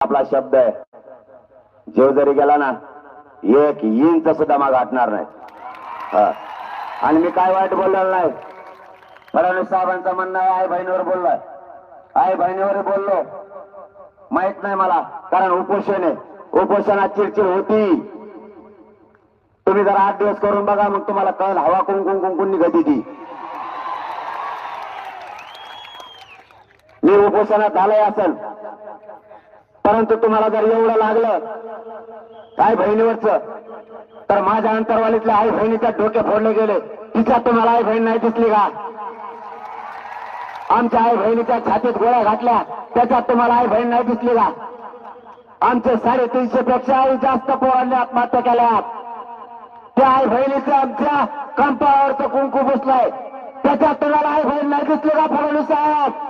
आपला शब्द आहे, जीव जरी गेला ना एक इंच सुद्धा माग हटणार नाही. आणि मी काय वाईट बोललेलं नाही. फडणवीस साहेबांचं म्हणणं आहे आई बहिणीवर बोललोय, आई बहिणीवर बोललो माहित नाही मला, कारण उपोषण आहे, उपोषणात चिडचिड होती. तुम्ही जरा 8 दिवस करून बघा, मग तुम्हाला कळेल हवा कुंकुन कुंकुन निघती ती. मी उपोषणात झालंय असेल, परंतु तुम्हाला जर एवढं लागलं आई बहिणीवरच, तर माझ्या अंतरवालीतल्या आई बहिणीच्या डोके फोडले गेले, तिच्यात तुम्हाला आई बहीण नाही दिसली का? आमच्या आई बहिणीच्या छातीत गोळ्या घातल्या, त्याच्यात तुम्हाला आई बहीण नाही दिसली का? आमचे 350 पेक्षाही जास्त पोरांनी आत्महत्या केल्या, त्या आई बहिणीचं आमच्या कंपावरचं कुंकू बसलाय, त्याच्यात तुम्हाला आई बहीण नाही दिसली का फडणवीस साहेब?